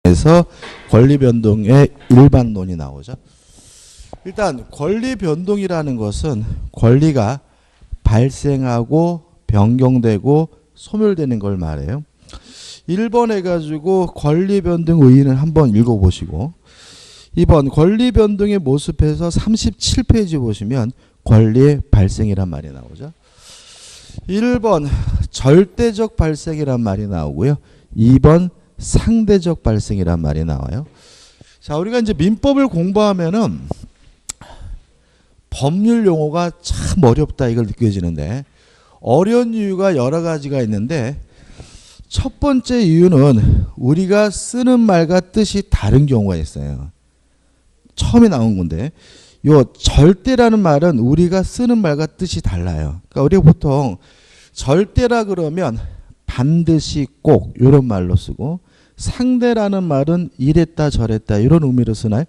에서 권리 변동의 일반론이 나오죠. 일단 권리 변동이라는 것은 권리가 발생하고 변경되고 소멸되는 걸 말해요. 1번 해가지고 권리 변동 의의를 한번 읽어보시고 2번 권리 변동의 모습에서 37페이지 보시면 권리의 발생이란 말이 나오죠. 1번 절대적 발생이란 말이 나오고요. 2번 상대적 발생이란 말이 나와요. 자, 우리가 이제 민법을 공부하면은 법률 용어가 참 어렵다 이걸 느껴지는데 어려운 이유가 여러 가지가 있는데 첫 번째 이유는 우리가 쓰는 말과 뜻이 다른 경우가 있어요. 처음에 나온 건데 요 절대라는 말은 우리가 쓰는 말과 뜻이 달라요. 그러니까 우리가 보통 절대라 그러면 반드시 꼭 이런 말로 쓰고 상대라는 말은 이랬다 저랬다 이런 의미로 쓰나요?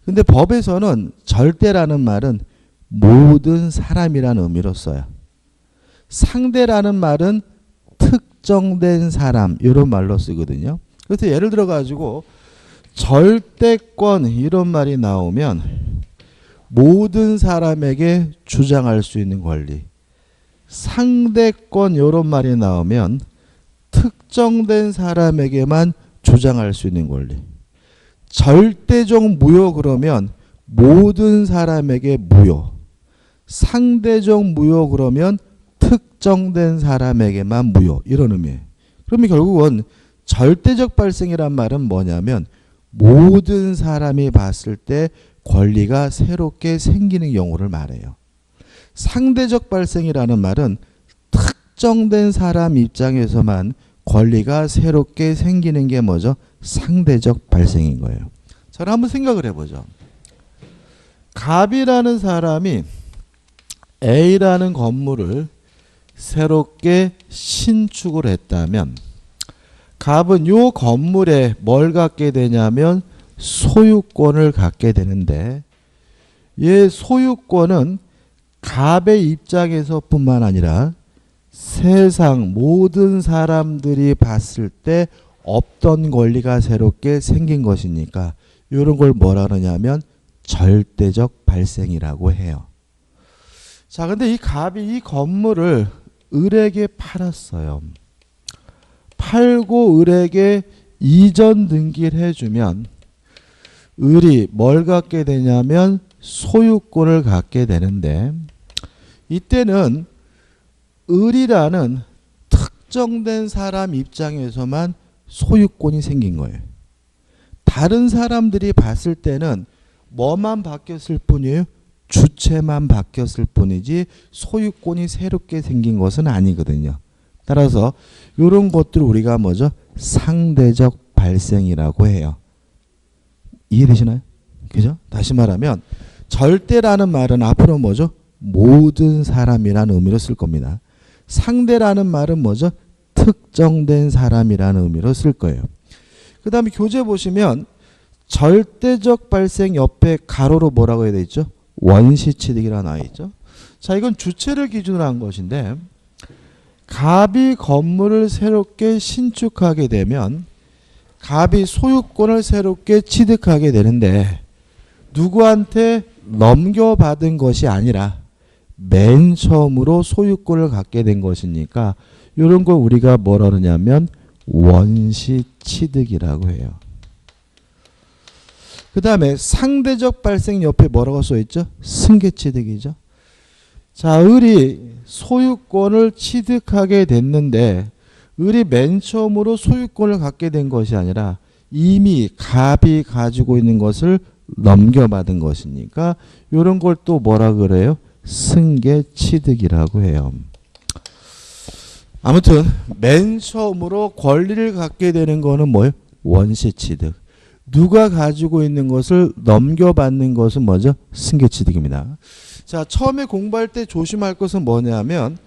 근데 법에서는 절대라는 말은 모든 사람이라는 의미로 써요. 상대라는 말은 특정된 사람 이런 말로 쓰거든요. 그래서 예를 들어 가지고 절대권 이런 말이 나오면 모든 사람에게 주장할 수 있는 권리. 상대권 이런 말이 나오면 특정된 사람에게만 주장할 수 있는 권리. 절대적 무효 그러면 모든 사람에게 무효. 상대적 무효 그러면 특정된 사람에게만 무효. 이런 의미예요. 그러면 결국은 절대적 발생이란 말은 뭐냐면 모든 사람이 봤을 때 권리가 새롭게 생기는 경우를 말해요. 상대적 발생이라는 말은 특정된 사람 입장에서만 권리가 새롭게 생기는 게 뭐죠? 상대적 발생인 거예요. 자, 한번 생각을 해보죠. 갑이라는 사람이 A라는 건물을 새롭게 신축을 했다면 갑은 요 건물에 뭘 갖게 되냐면 소유권을 갖게 되는데 이 소유권은 갑의 입장에서 뿐만 아니라 세상 모든 사람들이 봤을 때 없던 권리가 새롭게 생긴 것이니까 이런 걸 뭐라 그러냐면 절대적 발생이라고 해요. 자, 근데 이 갑이 이 건물을 을에게 팔았어요. 팔고 을에게 이전 등기를 해주면 을이 뭘 갖게 되냐면 소유권을 갖게 되는데 이때는 을이라는 특정된 사람 입장에서만 소유권이 생긴 거예요. 다른 사람들이 봤을 때는 뭐만 바뀌었을 뿐이에요? 주체만 바뀌었을 뿐이지 소유권이 새롭게 생긴 것은 아니거든요. 따라서 이런 것들을 우리가 뭐죠? 상대적 발생이라고 해요. 이해되시나요? 그죠? 다시 말하면 절대라는 말은 앞으로 뭐죠? 모든 사람이라는 의미로 쓸 겁니다. 상대라는 말은 뭐죠? 특정된 사람이라는 의미로 쓸 거예요. 그 다음에 교재 보시면 절대적 발생 옆에 가로로 뭐라고 해야 되죠? 원시취득이라 나와 있죠. 자, 이건 주체를 기준으로 한 것인데 갑이 건물을 새롭게 신축하게 되면 갑이 소유권을 새롭게 취득하게 되는데 누구한테 넘겨받은 것이 아니라 맨 처음으로 소유권을 갖게 된 것이니까 이런 걸 우리가 뭐라 그러냐면 원시취득이라고 해요. 그 다음에 상대적 발생 옆에 뭐라고 써있죠? 승계취득이죠. 자, 을이 소유권을 취득하게 됐는데 을이 맨 처음으로 소유권을 갖게 된 것이 아니라 이미 갑이 가지고 있는 것을 넘겨받은 것이니까 이런 걸 또 뭐라 그래요? 승계취득이라고 해요. 아무튼 맨 처음으로 권리를 갖게 되는 거는 뭐예요? 원시취득. 누가 가지고 있는 것을 넘겨받는 것은 뭐죠? 승계취득입니다. 자, 처음에 공부할 때 조심할 것은 뭐냐면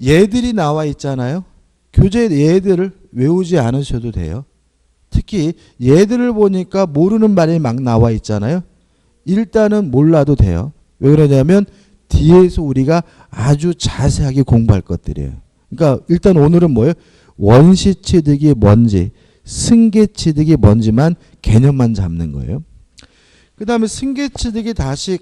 얘들이 나와 있잖아요. 교재에 얘들을 외우지 않으셔도 돼요. 특히 얘들을 보니까 모르는 말이 막 나와 있잖아요. 일단은 몰라도 돼요. 왜 그러냐면 뒤에서 우리가 아주 자세하게 공부할 것들이에요. 그러니까 일단 오늘은 뭐예요? 원시취득이 뭔지, 승계취득이 뭔지만 개념만 잡는 거예요. 그 다음에 승계취득이 다시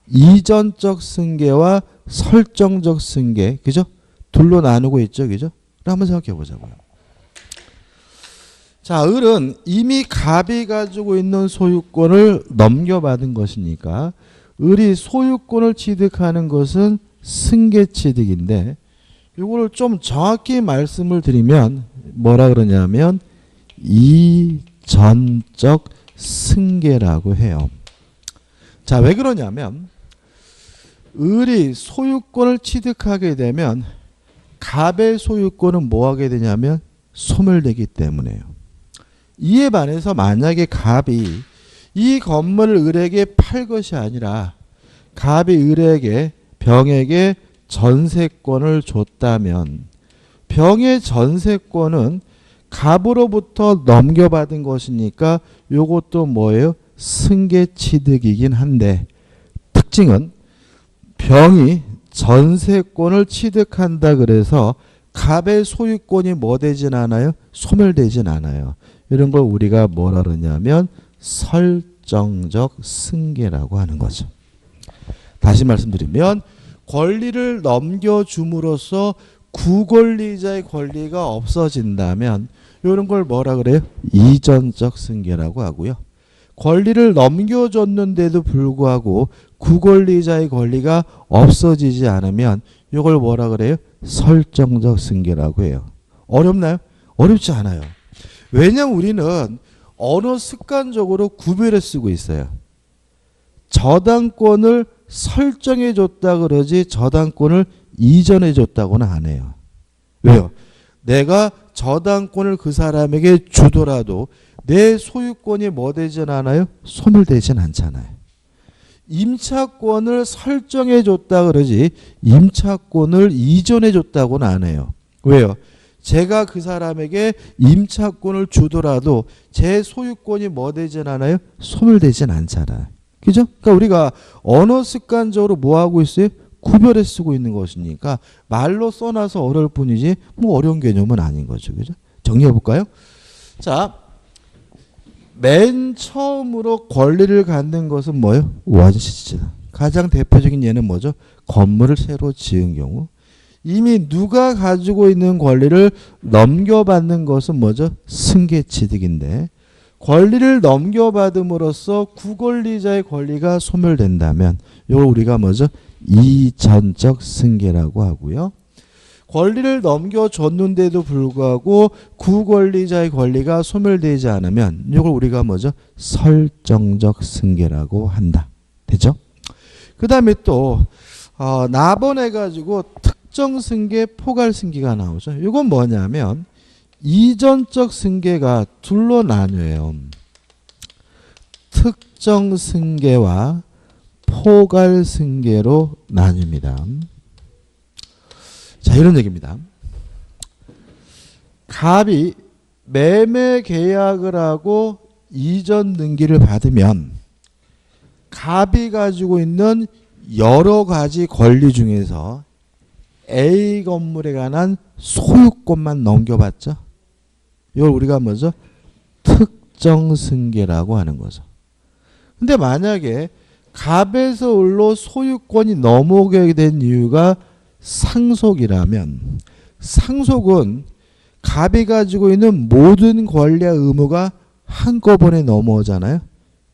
이전적 승계와 설정적 승계, 그죠? 둘로 나누고 있죠, 그죠? 한번 생각해 보자고요. 자, 을은 이미 갑이 가지고 있는 소유권을 넘겨받은 것이니까 을이 소유권을 취득하는 것은 승계취득인데, 이거를 좀 정확히 말씀을 드리면 뭐라 그러냐면 이전적 승계라고 해요. 자, 왜 그러냐면 을이 소유권을 취득하게 되면 갑의 소유권은 뭐 하게 되냐면 소멸되기 때문에요. 이에 반해서 만약에 갑이 이 건물을 을에게 팔 것이 아니라 갑이 을에게 병에게 전세권을 줬다면 병의 전세권은 갑으로부터 넘겨받은 것이니까 요것도 뭐예요? 승계취득이긴 한데 특징은 병이 전세권을 취득한다 그래서 갑의 소유권이 뭐 되진 않아요? 소멸되진 않아요. 이런 걸 우리가 뭐라 그러냐면 설정적 승계라고 하는 거죠. 다시 말씀드리면 권리를 넘겨줌으로써 구권리자의 권리가 없어진다면 이런 걸 뭐라 그래요? 이전적 승계라고 하고요. 권리를 넘겨줬는데도 불구하고 구권리자의 권리가 없어지지 않으면 이걸 뭐라 그래요? 설정적 승계라고 해요. 어렵나요? 어렵지 않아요. 왜냐하면 우리는 언어 습관적으로 구별해 쓰고 있어요. 저당권을 설정해 줬다 그러지 저당권을 이전해 줬다고는 안 해요. 왜요? 내가 저당권을 그 사람에게 주더라도 내 소유권이 뭐 되진 않아요? 소멸되진 않잖아요. 임차권을 설정해 줬다 그러지 임차권을 이전해 줬다고는 안 해요. 왜요? 제가 그 사람에게 임차권을 주더라도 제 소유권이 뭐 되진 않아요? 소멸되진 않잖아요. 그죠? 그러니까 우리가 언어 습관적으로 뭐 하고 있어요? 구별해 쓰고 있는 것이니까 말로 써놔서 어려울 뿐이지 뭐 어려운 개념은 아닌 거죠. 그죠? 정리해 볼까요? 자, 맨 처음으로 권리를 갖는 것은 뭐예요? 원시지다. 가장 대표적인 예는 뭐죠? 건물을 새로 지은 경우. 이미 누가 가지고 있는 권리를 넘겨받는 것은 뭐죠? 승계취득인데 권리를 넘겨받음으로써 구권리자의 권리가 소멸된다면 이걸 우리가 뭐죠? 이전적 승계라고 하고요. 권리를 넘겨줬는데도 불구하고 구권리자의 권리가 소멸되지 않으면 이걸 우리가 뭐죠? 설정적 승계라고 한다. 되죠? 그 다음에 또 나번해가지고 특정 승계, 포괄 승계가 나오죠. 이건 뭐냐면 이전적 승계가 둘로 나뉘어요. 특정 승계와 포괄 승계로 나뉩니다. 자, 이런 얘기입니다. 갑이 매매 계약을 하고 이전 등기를 받으면 갑이 가지고 있는 여러 가지 권리 중에서 A 건물에 관한 소유권만 넘겨받죠. 이걸 우리가 뭐죠? 특정 승계라고 하는 거죠. 근데 만약에 갑에서 을로 소유권이 넘어오게 된 이유가 상속이라면 상속은 갑이 가지고 있는 모든 권리와 의무가 한꺼번에 넘어오잖아요.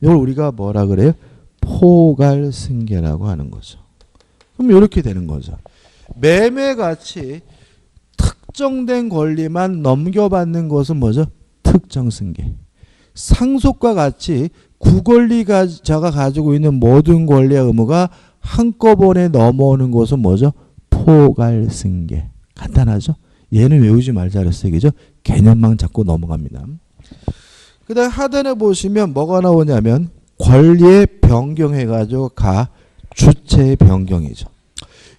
이걸 우리가 뭐라 그래요? 포괄 승계라고 하는 거죠. 그럼 이렇게 되는 거죠. 매매같이 특정된 권리만 넘겨받는 것은 뭐죠? 특정 승계. 상속과 같이 구권리자가 가지고 있는 모든 권리와 의무가 한꺼번에 넘어오는 것은 뭐죠? 포괄 승계. 간단하죠? 얘는 외우지 말자 그랬어요. 그죠? 개념만 잡고 넘어갑니다. 그 다음 하단에 보시면 뭐가 나오냐면 권리의 변경해가지고 주체의 변경이죠.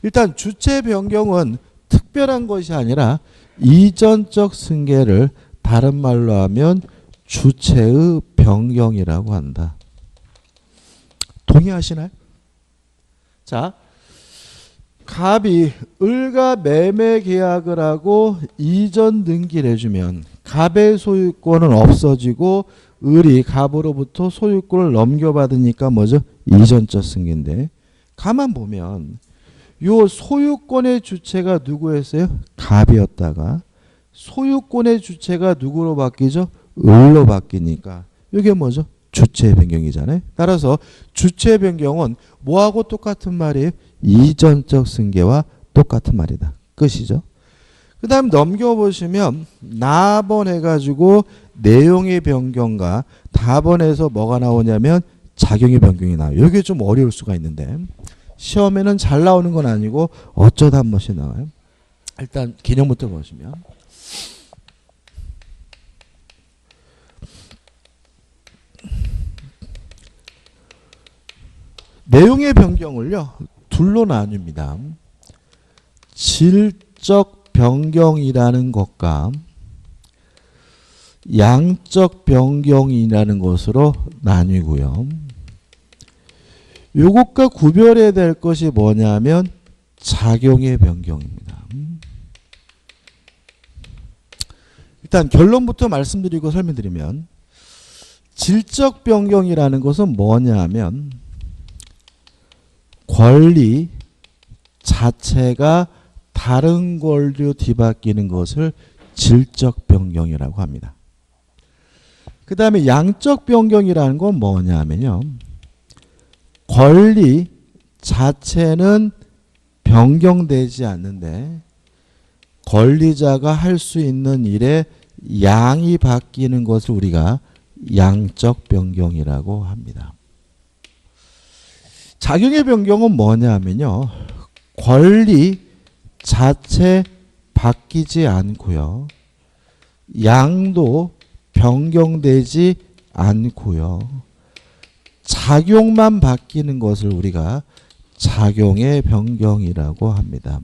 일단 주체 변경은 특별한 것이 아니라 이전적 승계를 다른 말로 하면 주체의 변경이라고 한다. 동의하시나요? 자, 갑이 을과 매매 계약을 하고 이전 등기를 해주면 갑의 소유권은 없어지고 을이 갑으로부터 소유권을 넘겨받으니까 뭐죠? 이전적 승계인데 가만 보면 요 소유권의 주체가 누구였어요? 갑이었다가 소유권의 주체가 누구로 바뀌죠? 을로 바뀌니까 이게 뭐죠? 주체 변경이잖아요. 따라서 주체 변경은 뭐하고 똑같은 말이에요? 이전적 승계와 똑같은 말이다. 끝이죠. 그 다음 넘겨보시면 나번 해가지고 내용의 변경과 답원에서 뭐가 나오냐면 작용의 변경이 나와요. 이게 좀 어려울 수가 있는데 시험에는 잘 나오는 건 아니고 어쩌다 한 번씩 나와요. 일단 개념부터 보시면 내용의 변경을요 둘로 나뉩니다. 질적 변경이라는 것과 양적 변경이라는 것으로 나뉘고요. 요것과 구별해야 될 것이 뭐냐면 작용의 변경입니다. 일단 결론부터 말씀드리고 설명드리면 질적 변경이라는 것은 뭐냐면 권리 자체가 다른 권리로 뒤바뀌는 것을 질적 변경이라고 합니다. 그 다음에 양적 변경이라는 건 뭐냐면요. 권리 자체는 변경되지 않는데 권리자가 할 수 있는 일에 양이 바뀌는 것을 우리가 양적 변경이라고 합니다. 작용의 변경은 뭐냐면요. 권리 자체 바뀌지 않고요. 양도 변경되지 않고요. 작용만 바뀌는 것을 우리가 작용의 변경이라고 합니다.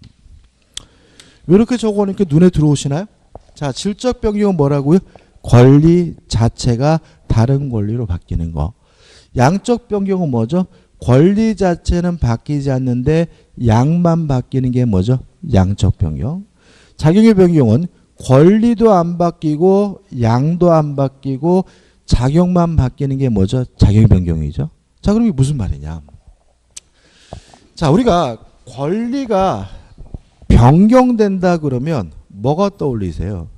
이렇게 적어놓으니까 눈에 들어오시나요? 자, 질적 변경은 뭐라고요? 권리 자체가 다른 권리로 바뀌는 거. 양적 변경은 뭐죠? 권리 자체는 바뀌지 않는데 양만 바뀌는 게 뭐죠? 양적 변경. 작용의 변경은 권리도 안 바뀌고 양도 안 바뀌고 작용만 바뀌는 게 뭐죠? 작용 변경이죠. 자, 그럼 이게 무슨 말이냐? 자, 우리가 권리가 변경된다 그러면 뭐가 떠올리세요?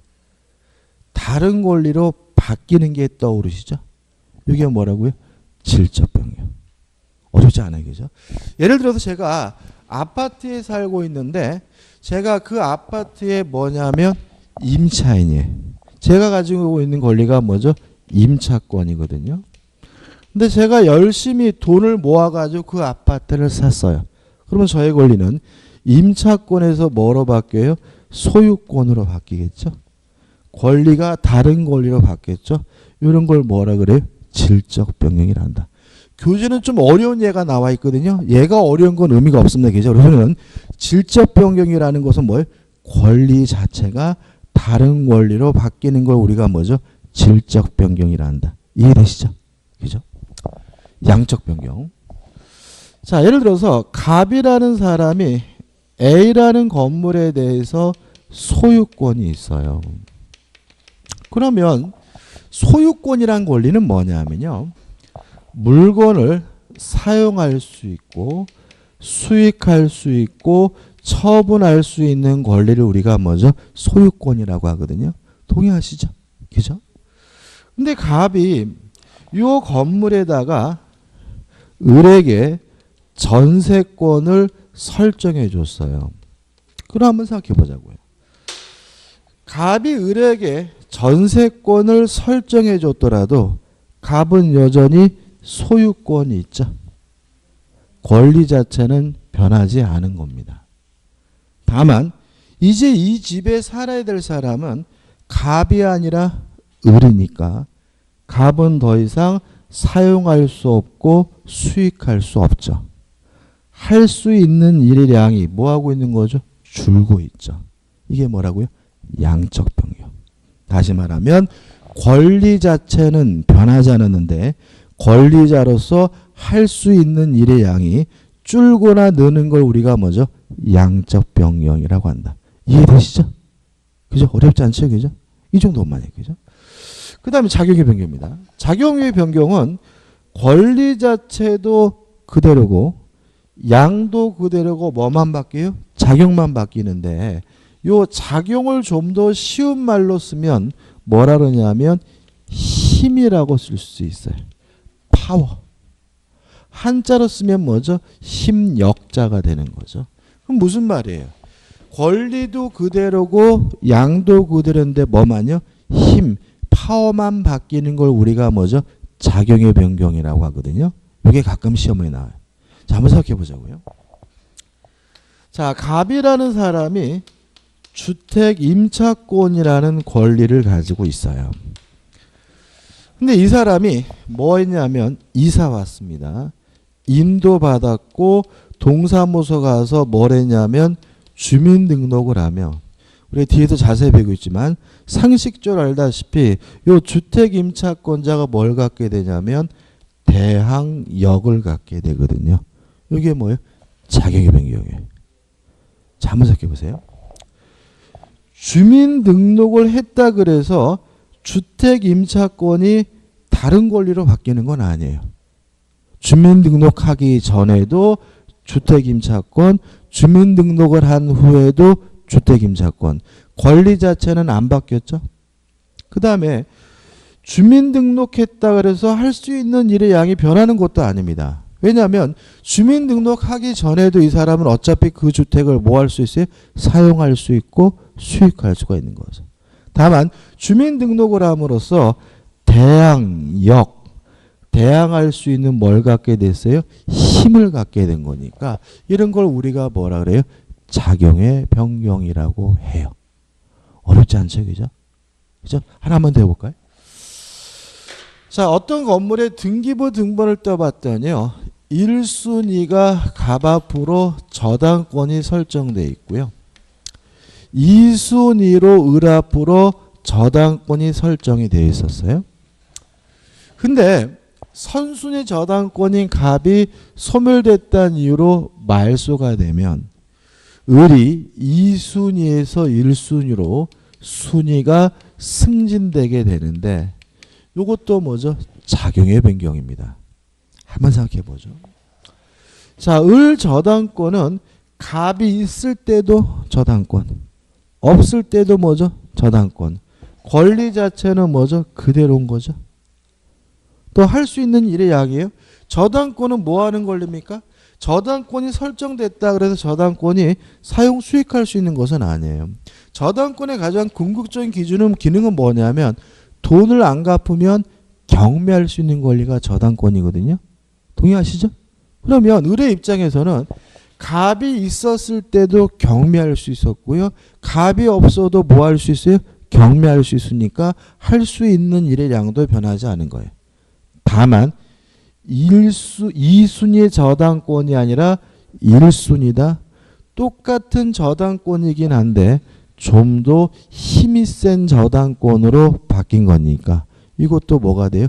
다른 권리로 바뀌는 게 떠오르시죠? 이게 뭐라고요? 질적 변경. 어렵지 않아요, 그죠? 예를 들어서 제가 아파트에 살고 있는데 제가 그 아파트에 뭐냐면 임차인이에요. 제가 가지고 있는 권리가 뭐죠? 임차권이거든요. 근데 제가 열심히 돈을 모아가지고 그 아파트를 샀어요. 그러면 저의 권리는 임차권에서 뭐로 바뀌어요? 소유권으로 바뀌겠죠. 권리가 다른 권리로 바뀌었죠. 이런 걸 뭐라 그래요? 질적 변경이란다. 교재는 좀 어려운 예가 나와 있거든요. 얘가 어려운 건 의미가 없습니다. 그죠? 그러면 질적 변경이라는 것은 뭐예요? 권리 자체가 다른 권리로 바뀌는 걸 우리가 뭐죠? 질적 변경이란다. 이해되시죠? 그죠? 양적 변경. 자, 예를 들어서 갑이라는 사람이 A라는 건물에 대해서 소유권이 있어요. 그러면 소유권이란 권리는 뭐냐면요. 물건을 사용할 수 있고 수익할 수 있고 처분할 수 있는 권리를 우리가 뭐죠? 소유권이라고 하거든요. 동의하시죠? 그죠? 근데 갑이 이 건물에다가 을에게 전세권을 설정해 줬어요. 그럼 한번 생각해 보자고요. 갑이 을에게 전세권을 설정해 줬더라도 갑은 여전히 소유권이 있죠. 권리 자체는 변하지 않은 겁니다. 다만 이제 이 집에 살아야 될 사람은 갑이 아니라 을이니까 갑은 더 이상 사용할 수 없고 수익할 수 없죠. 할 수 있는 일의 양이 뭐하고 있는 거죠? 줄고 있죠. 이게 뭐라고요? 양적 변경. 다시 말하면 권리 자체는 변하지 않았는데 권리자로서 할 수 있는 일의 양이 줄거나 느는 걸 우리가 뭐죠? 양적 변경이라고 한다. 이해되시죠? 그죠? 어렵지 않죠? 그죠? 이 정도만 얘기죠. 그 다음에 작용의 변경입니다. 작용의 변경은 권리 자체도 그대로고 양도 그대로고 뭐만 바뀌어요? 작용만 바뀌는데 요 작용을 좀 더 쉬운 말로 쓰면 뭐라 그러냐면 힘이라고 쓸 수 있어요. 파워. 한자로 쓰면 뭐죠? 힘역자가 되는 거죠. 그럼 무슨 말이에요? 권리도 그대로고 양도 그대로인데 뭐만요? 힘, 파워만 바뀌는 걸 우리가 뭐죠? 작용의 변경이라고 하거든요. 이게 가끔 시험에 나와요. 자, 한번 생각해 보자고요. 자, 갑이라는 사람이 주택 임차권이라는 권리를 가지고 있어요. 근데 이 사람이 뭐 했냐면 이사 왔습니다. 임도 받았고 동사무소 가서 뭘 했냐면 주민등록을 하며 우리 뒤에서 자세히 배우고 있지만 상식적으로 알다시피 요 주택 임차권자가 뭘 갖게 되냐면 대항력을 갖게 되거든요. 이게 뭐예요? 작용의 변경이에요. 자, 한번 생각해 보세요. 주민등록을 했다 그래서 주택 임차권이 다른 권리로 바뀌는 건 아니에요. 주민등록하기 전에도 주택임차권, 주민등록을 한 후에도 주택임차권. 권리 자체는 안 바뀌었죠. 그 다음에 주민등록했다 그래서 할 수 있는 일의 양이 변하는 것도 아닙니다. 왜냐하면 주민등록하기 전에도 이 사람은 어차피 그 주택을 뭐 할 수 있어요? 사용할 수 있고 수익할 수가 있는 거죠. 다만 주민등록을 함으로써 대항할 수 있는 뭘 갖게 됐어요? 힘을 갖게 된 거니까 이런 걸 우리가 뭐라 그래요? 작용의 변경이라고 해요. 어렵지 않죠? 그죠? 그죠? 하나만 더 해볼까요? 자, 어떤 건물의 등기부 등본을 떠봤더니요. 1순위가 갑 앞으로 저당권이 설정되어 있고요. 2순위로 을 앞으로 저당권이 설정이 되어 있었어요. 근데 선순위 저당권인 갑이 소멸됐다는 이유로 말소가 되면 을이 2순위에서 1순위로 순위가 승진되게 되는데 이것도 뭐죠? 작용의 변경입니다. 한번 생각해 보죠. 자, 을 저당권은 갑이 있을 때도 저당권, 없을 때도 뭐죠? 저당권. 권리 자체는 뭐죠? 그대로인 거죠. 또 할 수 있는 일의 양이에요. 저당권은 뭐 하는 권리입니까? 저당권이 설정됐다 그래서 저당권이 사용 수익할 수 있는 것은 아니에요. 저당권의 가장 궁극적인 기능은 뭐냐면 돈을 안 갚으면 경매할 수 있는 권리가 저당권이거든요. 동의하시죠? 그러면 을의 입장에서는 갑이 있었을 때도 경매할 수 있었고요. 갑이 없어도 뭐 할 수 있어요? 경매할 수 있으니까 할 수 있는 일의 양도 변하지 않은 거예요. 다만 2순위의 저당권이 아니라 1순위다. 똑같은 저당권이긴 한데 좀 더 힘이 센 저당권으로 바뀐 거니까 이것도 뭐가 돼요?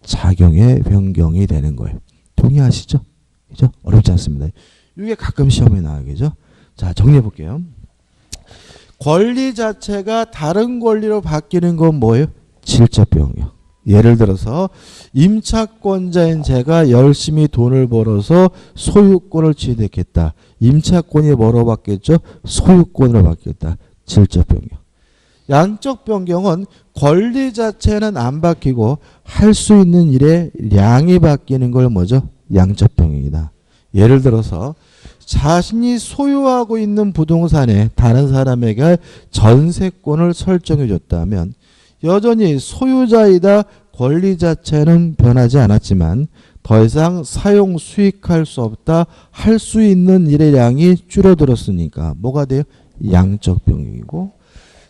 작용의 변경이 되는 거예요. 동의하시죠? 그죠? 어렵지 않습니다. 이게 가끔 시험에 나오겠죠? 자, 정리해 볼게요. 권리 자체가 다른 권리로 바뀌는 건 뭐예요? 질적 변경. 예를 들어서 임차권자인 제가 열심히 돈을 벌어서 소유권을 취득했다. 임차권이 뭐로 바뀌었죠? 소유권으로 바뀌었다. 질적 변경. 양적 변경은 권리 자체는 안 바뀌고 할 수 있는 일의 양이 바뀌는 걸 뭐죠? 양적 변경이다. 예를 들어서 자신이 소유하고 있는 부동산에 다른 사람에게 전세권을 설정해 줬다면 여전히 소유자이다. 권리 자체는 변하지 않았지만 더 이상 사용 수익할 수 없다. 할 수 있는 일의 양이 줄어들었으니까 뭐가 돼요? 양적 변경이고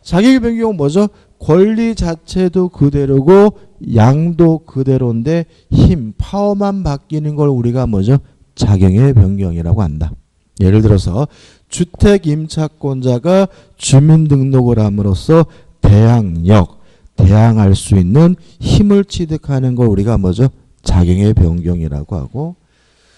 자기 변경은 뭐죠? 권리 자체도 그대로고 양도 그대로인데 힘, 파워만 바뀌는 걸 우리가 뭐죠? 작용의 변경이라고 한다. 예를 들어서 주택 임차권자가 주민등록을 함으로써 대항할 수 있는 힘을 취득하는 걸 우리가 뭐죠? 작용의 변경이라고 하고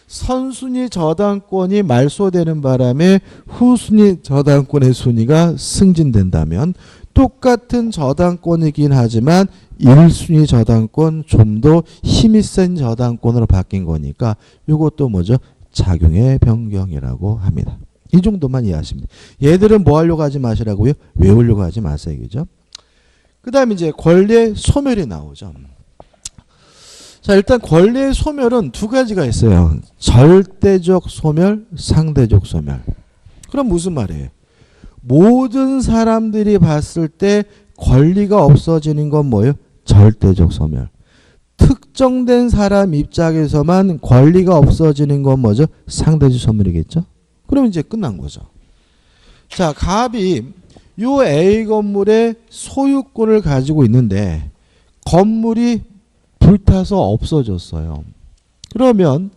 선순위 저당권이 말소되는 바람에 후순위 저당권의 순위가 승진된다면 똑같은 저당권이긴 하지만 1순위 저당권 좀 더 힘이 센 저당권으로 바뀐 거니까 이것도 뭐죠? 작용의 변경이라고 합니다. 이 정도만 이해하시면 돼요. 얘들은 뭐 하려고 하지 마시라고요? 외우려고 하지 마세요. 그죠? 그 다음에 이제 권리의 소멸이 나오죠. 자, 일단 권리의 소멸은 두 가지가 있어요. 절대적 소멸, 상대적 소멸. 그럼 무슨 말이에요? 모든 사람들이 봤을 때 권리가 없어지는 건 뭐예요? 절대적 소멸. 특정된 사람 입장에서만 권리가 없어지는 건 뭐죠? 상대적 소멸이겠죠? 그럼 이제 끝난 거죠. 자, 갑이 요 A 건물의 소유권을 가지고 있는데 건물이 불타서 없어졌어요. 그러면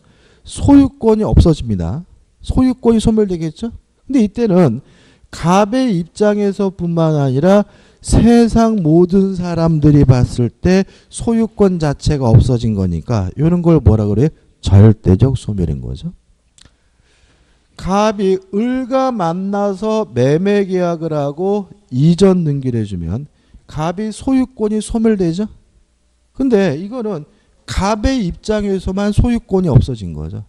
소유권이 없어집니다. 소유권이 소멸되겠죠? 근데 이때는 갑의 입장에서 뿐만 아니라 세상 모든 사람들이 봤을 때 소유권 자체가 없어진 거니까 이런 걸 뭐라 그래요? 절대적 소멸인 거죠. 갑이 을과 만나서 매매 계약을 하고 이전 등기를 해주면 갑이 소유권이 소멸되죠. 근데 이거는 갑의 입장에서만 소유권이 없어진 거죠.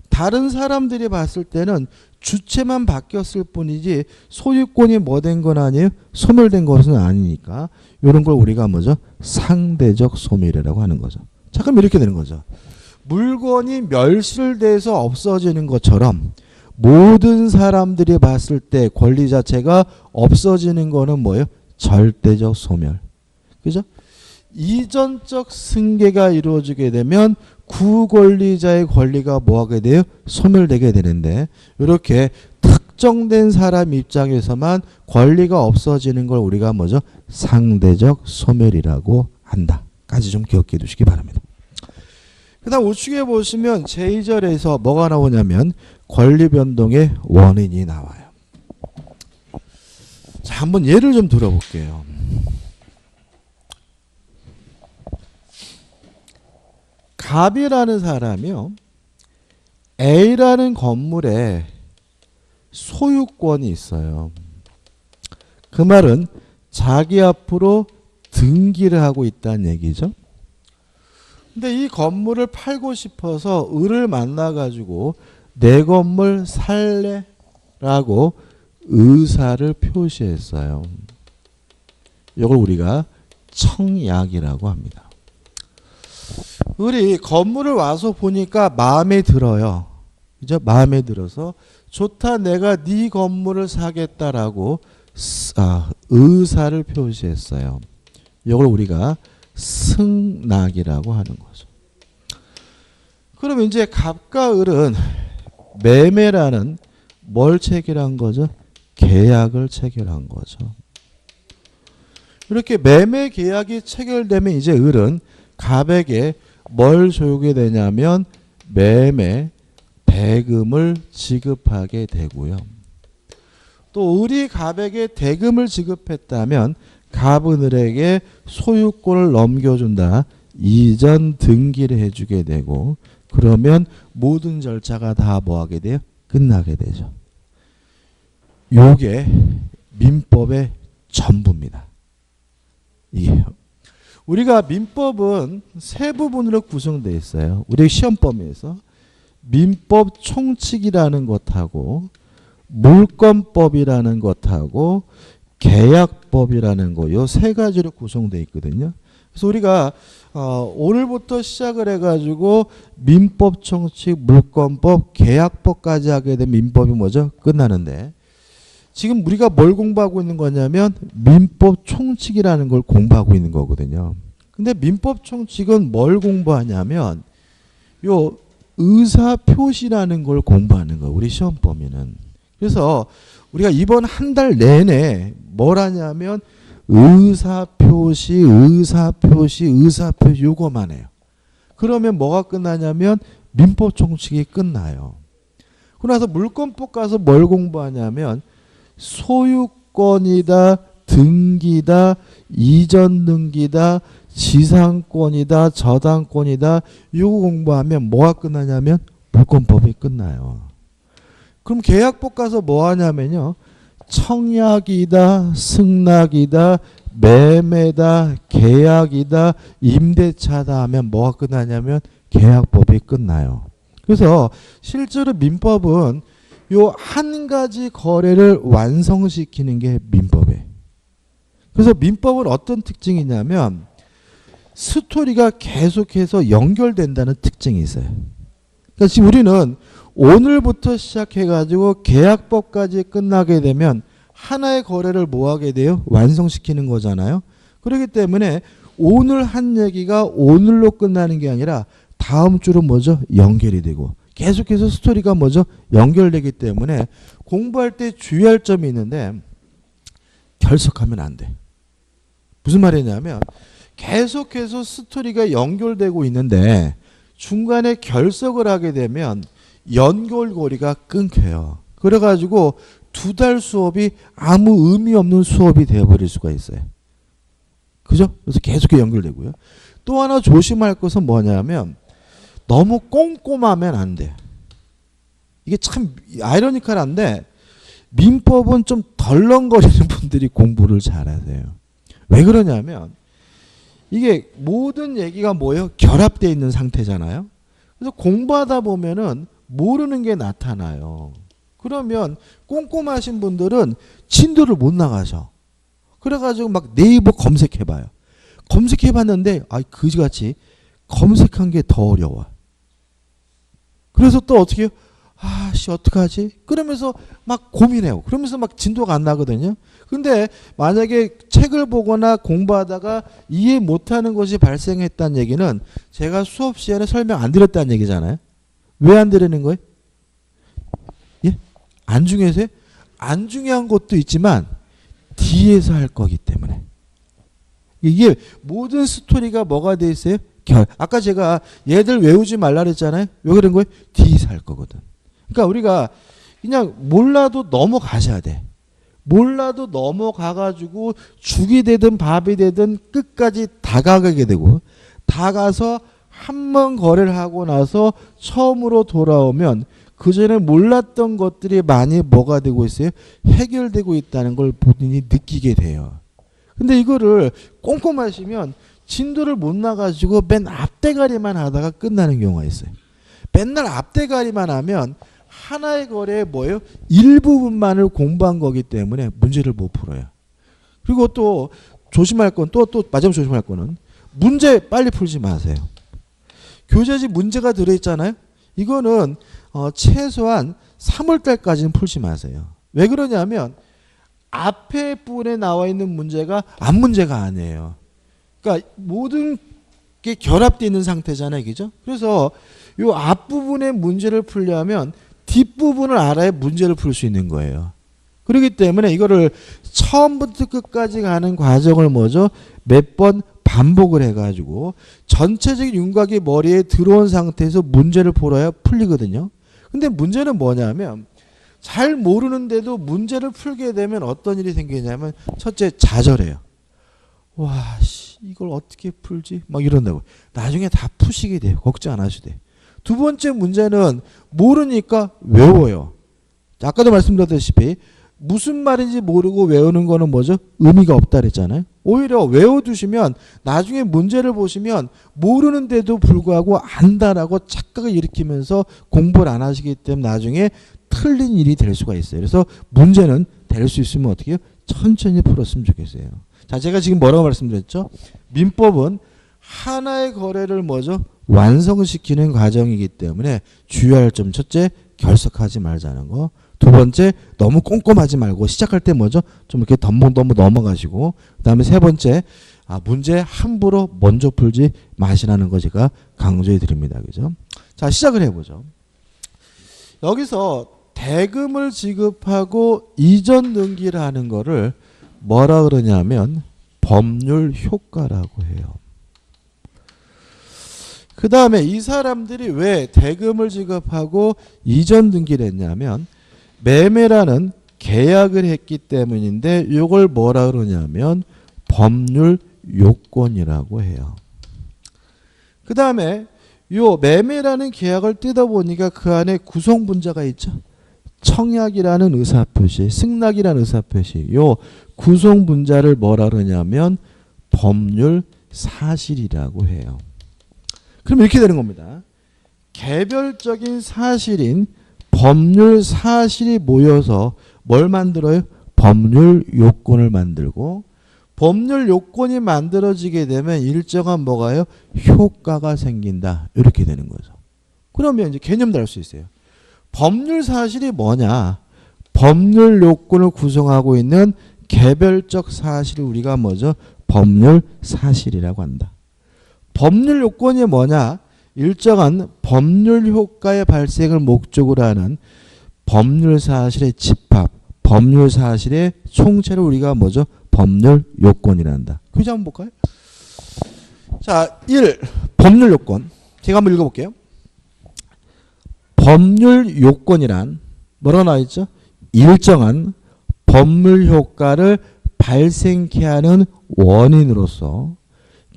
다른 사람들이 봤을 때는 주체만 바뀌었을 뿐이지 소유권이 뭐 된 건 아니에요? 소멸된 것은 아니니까 이런 걸 우리가 뭐죠? 상대적 소멸이라고 하는 거죠. 자, 그럼 이렇게 되는 거죠. 물건이 멸실돼서 없어지는 것처럼 모든 사람들이 봤을 때 권리 자체가 없어지는 거는 뭐예요? 절대적 소멸. 그죠? 이전적 승계가 이루어지게 되면 구권리자의 권리가 뭐하게 돼요? 소멸되게 되는데 이렇게 특정된 사람 입장에서만 권리가 없어지는 걸 우리가 뭐죠? 상대적 소멸이라고 한다. 까지 좀 기억해 두시기 바랍니다. 그 다음 우측에 보시면 제2절에서 뭐가 나오냐면 권리 변동의 원인이 나와요. 자, 한번 예를 좀 들어볼게요. 갑이라는 사람이요, A라는 건물에 소유권이 있어요. 그 말은 자기 앞으로 등기를 하고 있다는 얘기죠. 근데 이 건물을 팔고 싶어서 을을 만나가지고 내 건물 살래라고 의사를 표시했어요. 이걸 우리가 청약이라고 합니다. 을이 건물을 와서 보니까 마음에 들어요. 그죠? 마음에 들어서 좋다, 내가 네 건물을 사겠다라고 의사를 표시했어요. 이걸 우리가 승낙이라고 하는 거죠. 그럼 이제 갑과 을은 매매라는 뭘 체결한 거죠? 계약을 체결한 거죠. 이렇게 매매 계약이 체결되면 이제 을은 갑에게 뭘 줘게 되냐면 매매 대금을 지급하게 되고요. 또 을이 갑에게 대금을 지급했다면 갑은 을에게 소유권을 넘겨준다. 이전 등기를 해주게 되고 그러면 모든 절차가 다 뭐하게 돼요? 끝나게 되죠. 요게 민법의 전부입니다. 이게요. 우리가 민법은 세 부분으로 구성되어 있어요. 우리 시험 범위에서 민법 총칙이라는 것하고 물권법이라는 것하고 계약법이라는 거, 요 세 가지로 구성되어 있거든요. 그래서 우리가 오늘부터 시작을 해가지고 민법 총칙, 물권법, 계약법까지 하게 되면 민법이 뭐죠? 끝나는데 지금 우리가 뭘 공부하고 있는 거냐면 민법 총칙이라는 걸 공부하고 있는 거거든요. 근데 민법 총칙은 뭘 공부하냐면 요 의사표시라는 걸 공부하는 거예요. 우리 시험 범위는. 그래서 우리가 이번 한 달 내내 뭘 하냐면 의사표시 요거만 해요. 그러면 뭐가 끝나냐면 민법 총칙이 끝나요. 그러나서 물권법 가서 뭘 공부하냐면 소유권이다, 등기다, 이전 등기다, 지상권이다, 저당권이다, 이거 공부하면 뭐가 끝나냐면 물권법이 끝나요. 그럼 계약법 가서 뭐 하냐면요, 청약이다, 승낙이다, 매매다, 계약이다, 임대차다 하면 뭐가 끝나냐면 계약법이 끝나요. 그래서 실제로 민법은 요 한 가지 거래를 완성시키는 게 민법이에요. 그래서 민법은 어떤 특징이 있냐면 스토리가 계속해서 연결된다는 특징이 있어요. 그러니까 지금 우리는 오늘부터 시작해가지고 계약법까지 끝나게 되면 하나의 거래를 뭐 하게 돼요? 완성시키는 거잖아요. 그렇기 때문에 오늘 한 얘기가 오늘로 끝나는 게 아니라 다음 주로 뭐죠? 연결이 되고 계속해서 스토리가 뭐죠? 연결되기 때문에 공부할 때 주의할 점이 있는데 결석하면 안 돼. 무슨 말이냐면 계속해서 스토리가 연결되고 있는데 중간에 결석을 하게 되면 연결고리가 끊겨요. 그래가지고 2달 수업이 아무 의미 없는 수업이 되어버릴 수가 있어요. 그죠? 그래서 계속 연결되고요. 또 하나 조심할 것은 뭐냐면 너무 꼼꼼하면 안 돼. 이게 참 아이러니컬한데 민법은 좀 덜렁거리는 분들이 공부를 잘하세요. 왜 그러냐면 이게 모든 얘기가 뭐예요? 결합되어 있는 상태잖아요. 그래서 공부하다 보면은 모르는 게 나타나요. 그러면 꼼꼼하신 분들은 진도를 못 나가셔. 그래가지고 막 네이버 검색해봐요. 검색해봤는데 그지같이 검색한 게 더 어려워. 그래서 또 어떻게 해요? 어떡하지? 그러면서 막 고민해요. 그러면서 막 진도가 안 나거든요. 근데 만약에 책을 보거나 공부하다가 이해 못하는 것이 발생했다는 얘기는 제가 수업 시간에 설명 안 드렸다는 얘기잖아요. 왜 안 드리는 거예요? 예? 안 중요해서요? 안 중요한 것도 있지만 뒤에서 할 거기 때문에. 이게 모든 스토리가 뭐가 돼 있어요? 아까 제가 얘들 외우지 말라 그랬잖아요. 왜 그런 거예요? 뒤에서 할 거거든. 그러니까 우리가 그냥 몰라도 넘어가셔야 돼. 몰라도 넘어가가지고 죽이 되든 밥이 되든 끝까지 다 가게 되고 다 가서 한 번 거래를 하고 나서 처음으로 돌아오면 그전에 몰랐던 것들이 많이 뭐가 되고 있어요? 해결되고 있다는 걸 본인이 느끼게 돼요. 근데 이거를 꼼꼼하시면 진도를 못 나가지고 맨 앞대가리만 하다가 끝나는 경우가 있어요. 맨날 앞대가리만 하면 하나의 거래에 뭐예요? 일부분만을 공부한 거기 때문에 문제를 못 풀어요. 그리고 또 조심할 건 또 마지막 조심할 거는 문제 빨리 풀지 마세요. 교재지 문제가 들어있잖아요. 이거는 최소한 3월달까지는 풀지 마세요. 왜 그러냐면 앞에 부분에 나와 있는 문제가 앞 문제가 아니에요. 그러니까 모든 게 결합되어 있는 상태잖아요. 그죠? 그래서 이 앞부분의 문제를 풀려면 뒷부분을 알아야 문제를 풀 수 있는 거예요. 그렇기 때문에 이거를 처음부터 끝까지 가는 과정을 뭐죠? 몇 번 반복을 해가지고 전체적인 윤곽이 머리에 들어온 상태에서 문제를 풀어야 풀리거든요. 근데 문제는 뭐냐면 잘 모르는데도 문제를 풀게 되면 어떤 일이 생기냐면 첫째 좌절해요. 이걸 어떻게 풀지? 막 이런다고. 나중에 다 푸시게 돼요. 걱정 안 하셔도 돼요. 두 번째 문제는 모르니까 외워요. 아까도 말씀드렸다시피 무슨 말인지 모르고 외우는 거는 뭐죠? 의미가 없다 그랬잖아요. 오히려 외워두시면 나중에 문제를 보시면 모르는데도 불구하고 안다라고 착각을 일으키면서 공부를 안 하시기 때문에 나중에 틀린 일이 될 수가 있어요. 그래서 문제는 될 수 있으면 어떻게 해요? 천천히 풀었으면 좋겠어요. 자, 제가 지금 뭐라고 말씀드렸죠? 민법은 하나의 거래를 뭐죠? 완성시키는 과정이기 때문에 주의할 점 첫째, 결석하지 말자는 거. 두 번째, 너무 꼼꼼하지 말고 시작할 때 뭐죠? 좀 이렇게 너무 넘어가시고 그 다음에 세 번째, 문제 함부로 먼저 풀지 마시라는 거 제가 강조해 드립니다. 그죠? 자, 시작을 해보죠. 여기서 대금을 지급하고 이전 등기를 하는 거를 뭐라 그러냐면 법률 효과라고 해요. 그 다음에 이 사람들이 왜 대금을 지급하고 이전 등기를 했냐면 매매라는 계약을 했기 때문인데 이걸 뭐라 그러냐면 법률 요건이라고 해요. 그 다음에 요 매매라는 계약을 뜯어보니까 그 안에 구성분자가 있죠. 청약이라는 의사표시, 승낙이라는 의사표시, 요 구성 분자를 뭐라 그러냐면 법률 사실이라고 해요. 그럼 이렇게 되는 겁니다. 개별적인 사실인 법률 사실이 모여서 뭘 만들어요? 법률 요건을 만들고, 법률 요건이 만들어지게 되면 일정한 뭐가요? 효과가 생긴다. 이렇게 되는 거죠. 그러면 이제 개념도 알 수 있어요. 법률 사실이 뭐냐? 법률 요건을 구성하고 있는 개별적 사실을 우리가 뭐죠? 법률 사실이라고 한다. 법률 요건이 뭐냐? 일정한 법률 효과의 발생을 목적으로 하는 법률 사실의 집합, 법률 사실의 총체를 우리가 뭐죠? 법률 요건이라 한다. 교재 한번 볼까요? 자, 1. 법률 요건. 제가 한번 읽어볼게요. 법률 요건이란 뭐라고 나와 있죠? 일정한 법률 효과를 발생케 하는 원인으로서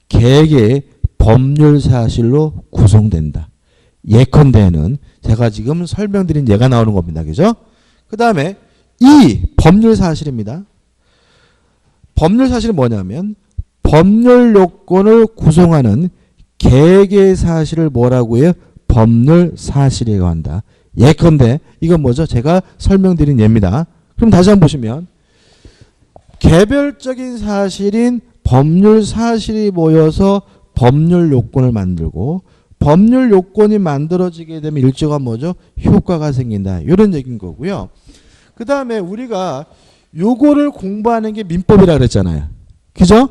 개개의 법률 사실로 구성된다. 예컨대는 제가 지금 설명드린 예가 나오는 겁니다. 그죠? 그 다음에 이 법률 사실입니다. 법률 사실은 뭐냐면 법률 요건을 구성하는 개개의 사실을 뭐라고 해요? 법률 사실이라고 한다. 예컨대 이건 뭐죠? 제가 설명드린 예입니다. 그럼 다시 한번 보시면 개별적인 사실인 법률 사실이 모여서 법률 요건을 만들고, 법률 요건이 만들어지게 되면 일정한 뭐죠? 효과가 생긴다. 이런 얘기인 거고요. 그 다음에 우리가 요거를 공부하는 게 민법이라 그랬잖아요. 그죠?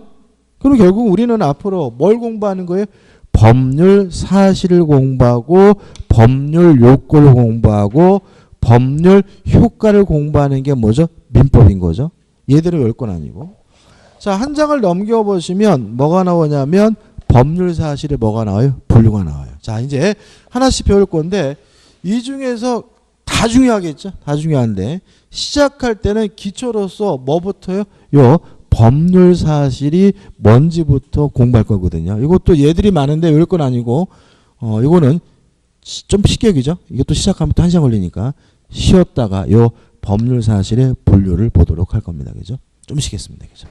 그럼 결국 우리는 앞으로 뭘 공부하는 거예요? 법률 사실을 공부하고, 법률 요건을 공부하고, 법률 효과를 공부하는 게 뭐죠? 민법인 거죠. 얘들은 10권 아니고. 자, 한 장을 넘겨보시면 뭐가 나오냐면 법률 사실에 뭐가 나와요? 분류가 나와요. 자, 이제 하나씩 배울 건데 이 중에서 다 중요하겠죠? 다 중요한데 시작할 때는 기초로서 뭐부터요? 요 법률 사실이 뭔지부터 공부할 거거든요. 이것도 얘들이 많은데 외울 건 아니고 이거는 좀 시격이죠. 이것도 시작하면 또 1시간 걸리니까 쉬었다가 요 법률 사실의 분류를 보도록 할 겁니다. 그죠? 좀 쉬겠습니다. 그죠?